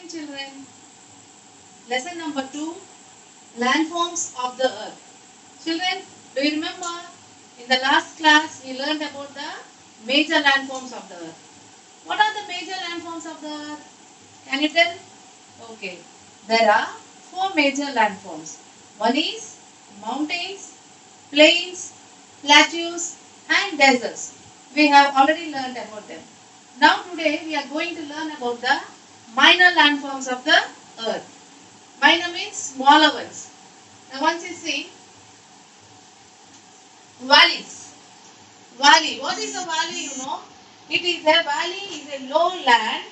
morning, children. Lesson number 2, Landforms of the Earth. Children, do you remember in the last class we learned about the major landforms of the Earth? What are the major landforms of the Earth? Can you tell? Okay. There are 4 major landforms. One is mountains, plains, plateaus and deserts. We have already learned about them. Now today we are going to learn about the minor landforms of the earth. Minor means smaller ones. Now once you see valleys. Valley. What is a valley, you know? It is a valley is a low land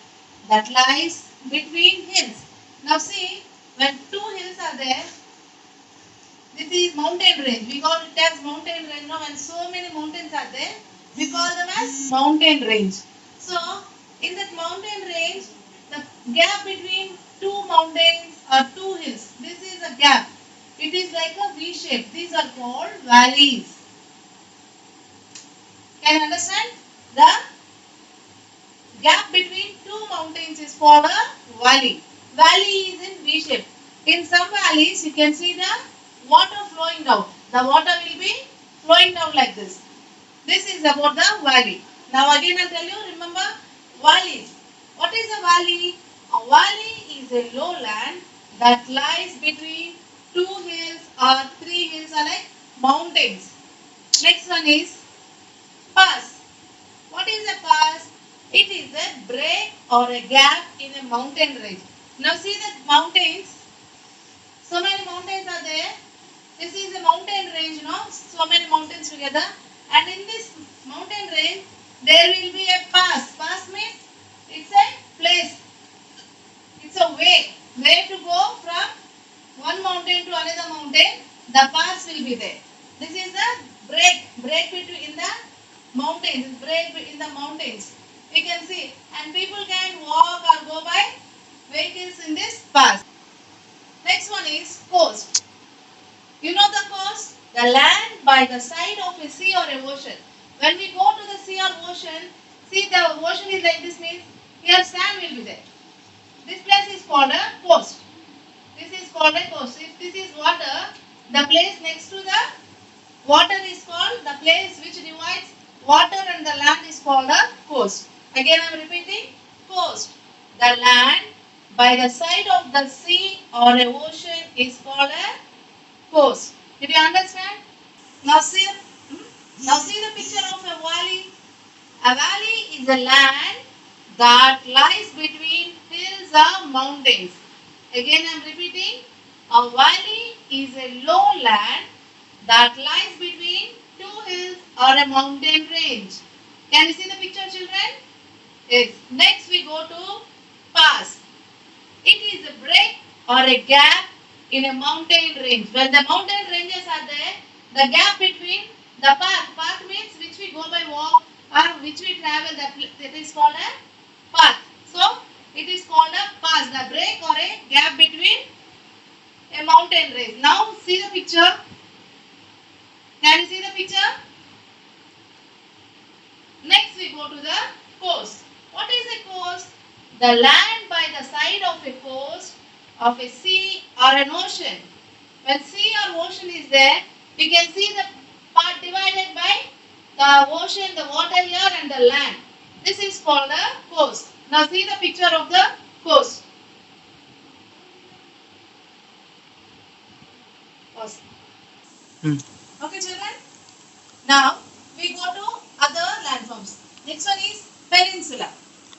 that lies between hills. Now see, when two hills are there, this is mountain range. We call it as mountain range. Now when so many mountains are there, we call them as mountain range. So in that mountain range, the gap between two mountains or two hills, this is a gap. It is like a V shape. These are called valleys. Can you understand? The gap between two mountains is called a valley. Valley is in V shape. In some valleys, you can see the water flowing down. The water will be flowing down like this. This is about the valley. Now again I'll tell you, remember valleys. What is a valley? A valley is a lowland that lies between two hills or three hills or like mountains. Next one is pass. What is a pass? It is a break or a gap in a mountain range. Now see the mountains. So many mountains are there. This is a mountain range, you know, so many mountains together. And in this mountain range, there will be a pass. Pass means it's a place. It's a way to go from one mountain to another mountain. The pass will be there. This is the break between the mountains, break in the mountains. You can see, and people can walk or go by vehicles in this pass. Next one is coast. You know the coast? The land by the side of a sea or a ocean. When we go to the sea or ocean, see the ocean is like this means here sand will be there. This place is called a coast. This is called a coast. If this is water, the place next to the water is called, the place which divides water and the land is called a coast. Again I am repeating, coast. The land by the side of the sea or a ocean is called a coast. Did you understand? Now see, now see the picture of a valley. A valley is a land that lies between hills or mountains. Again I am repeating, a valley is a low land that lies between two hills or a mountain range. Can you see the picture, children? Yes. Next we go to pass. It is a break or a gap in a mountain range. When the mountain ranges are there, the gap between the path means which we go by walk or which we travel, that is called a path. So it is called a pass, the break or a gap between a mountain range. Now see the picture. Can you see the picture? Next we go to the coast. What is a coast? The land by the side of a coast of a sea or an ocean. When sea or ocean is there, you can see the part divided by the ocean, the water here and the land. This is called a coast. Now see the picture of the coast. Coast. Okay, children. Now we go to other landforms. Next one is peninsula.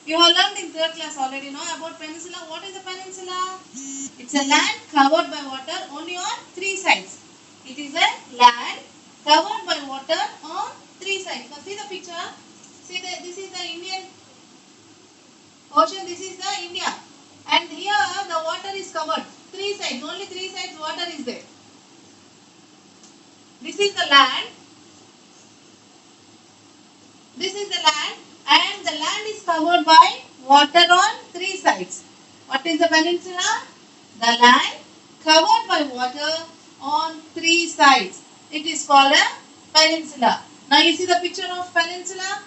You have learned in third class already know about peninsula. What is a peninsula? It's a land covered by water only on three sides. It is a land covered by water on three sides. Now see the picture. See that this is the Indian Ocean. This is the India. And here the water is covered. Three sides. Only three sides water is there. This is the land. This is the land. And the land is covered by water on three sides. What is the peninsula? The land covered by water on three sides. It is called a peninsula. Now you see the picture of peninsula.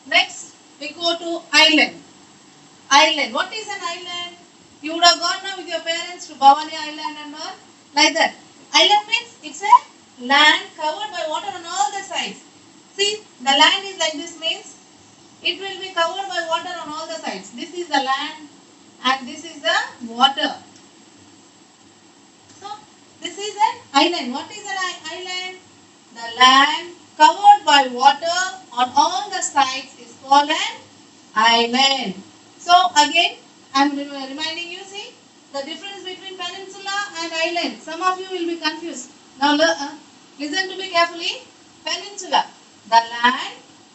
Next we go to island. Island. What is an island? You would have gone now with your parents to Bhavani Island and all. Like that. Island means it's a land covered by water on all the sides. See, the land is like this means it will be covered by water on all the sides. This is the land and this is the water. So, this is an island. What is an island? The land covered by water on all the sides is called an island. So, again, I am reminding you, see, the difference between peninsula and island. Some of you will be confused. Now, listen to me carefully. Peninsula, the land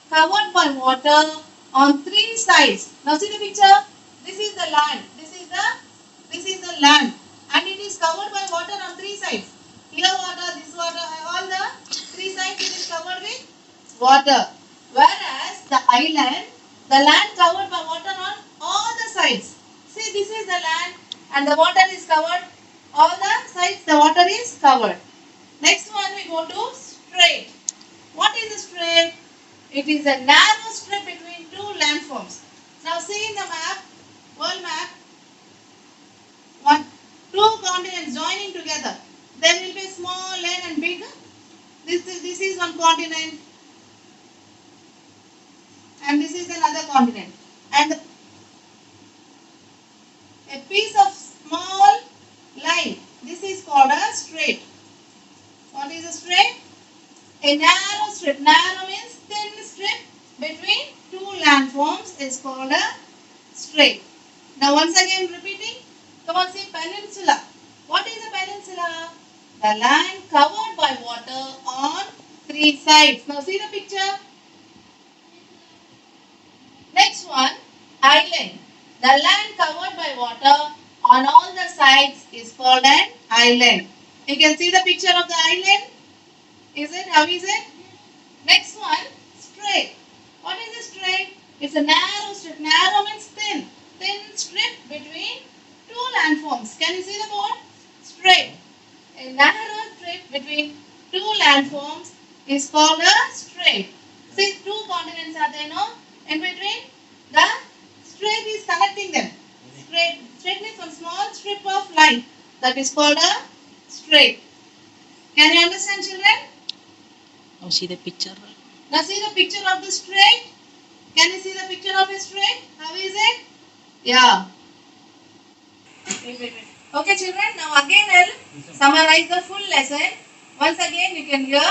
covered by water on three sides. Now, see the picture. This is the land. This is the land, and it is covered by water on three sides. Here water, this water, all the three sides it is covered with water. Whereas the island, the land covered by water on all the sides. See, this is the land and the water is covered. All the sides the water is covered. Next one we go to strait. What is a strait? It is a narrow strip between two landforms. Now see in the map, world map, two continents joining together. There will be small land and big. This is one continent and this is another continent. And a piece of small line. This is called a strait. What is a strait? A narrow strip. Narrow means thin strip between two landforms is called a strait. Now once again repeating. Come on, say peninsula. What is a peninsula? The land covered by water on three sides. Now see the picture. Next one, island. The land covered by water on all the sides is called an island. You can see the picture of the island. Is it? How is it? Next one, strait. What is a strait? It's a narrow strip. Narrow means thin. Thin strip between two landforms. Can you see the board? Strait. A narrow strip between two landforms is called a strait. See, two continents are there, no? In between, the strait is connecting them. Strait means one small strip of line. That is called a strait. Can you understand, children? Now see the picture. Now see the picture of the strait. Can you see the picture of a strait? How is it? Yeah. Wait. Okay, children. Now again I'll summarize the full lesson. Once again you can hear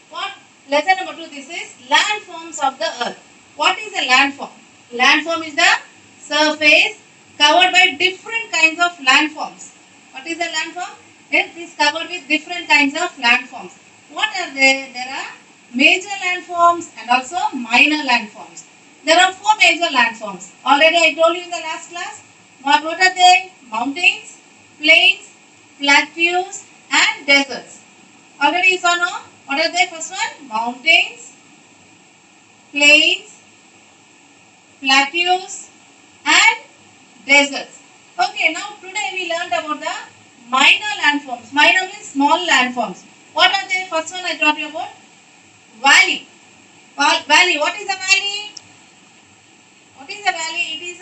what lesson number 2. This is landforms of the earth. What is a landform? Landform is the surface covered by different kinds of landforms. What is a landform? It is covered with different kinds of landforms. What are they? There are major landforms and also minor landforms. There are 4 major landforms. Already I told you in the last class. What are they? Mountains, plains, plateaus and deserts. Already you saw, no? What are they? First one, mountains, plains, plateaus and deserts. Okay, now today we learned about the minor landforms. Minor means small landforms. What are they? First one I taught you about valley. Valley. What is a valley? What is a valley?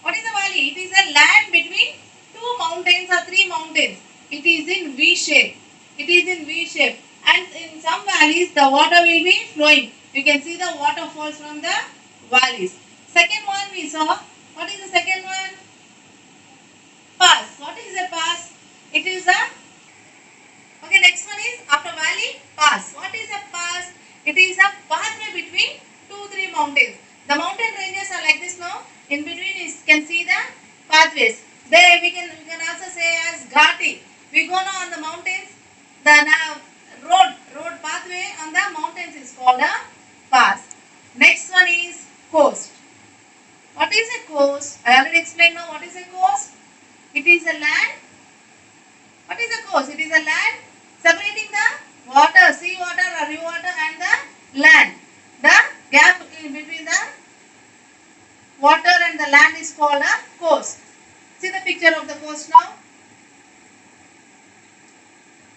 What is a valley? It is a land between 2 mountains or 3 mountains. It is in V shape. And in some valleys the water will be flowing. You can see the waterfalls from the valleys. Second one we saw. What is the second one? Pass. What is a pass? It is a... Okay, next one is after valley, pass. What is a pass? It is a pathway between 2-3 mountains. The mountain ranges are like this now. In between you can see the pathways. There we can also say as Ghati. We go now on the mountains. The road pathway on the mountains is called a pass. Next one is coast. What is a coast? I already explained now what is a coast. It is a land. What is a coast? It is a land separating the water, sea water or river water and the land. The gap in between the water and the land is called a coast. See the picture of the coast now.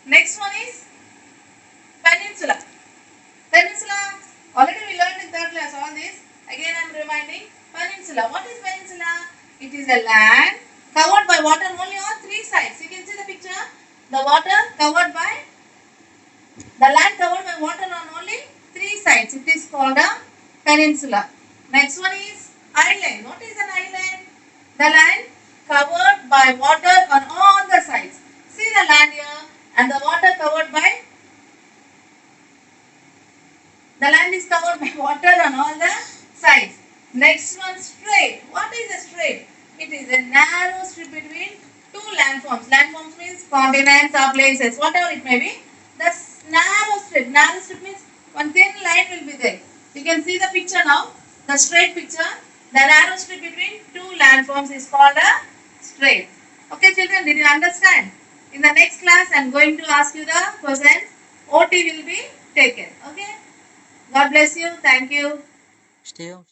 Next one is peninsula. Peninsula, already we learned in third class all this. Again I am reminding peninsula. What is peninsula? It is a land covered by water only on three sides. You can see the picture. The water covered by the land covered by water on only three sides. It is called a peninsula. Next one is island. What is an island? The land covered by water on all the sides. See the land here and the water covered by the land is covered by water on all the sides. Next one, strait. What is a strait? It is a narrow strip between two landforms. Landforms means continents or places, whatever it may be. The narrow strip. Narrow strip means one thin line will be there. You can see the picture now. The straight picture. The narrow strip between two landforms is called a strait. Okay, children, did you understand? In the next class, I am going to ask you the questions. OT will be taken. Okay. God bless you. Thank you. Stay on.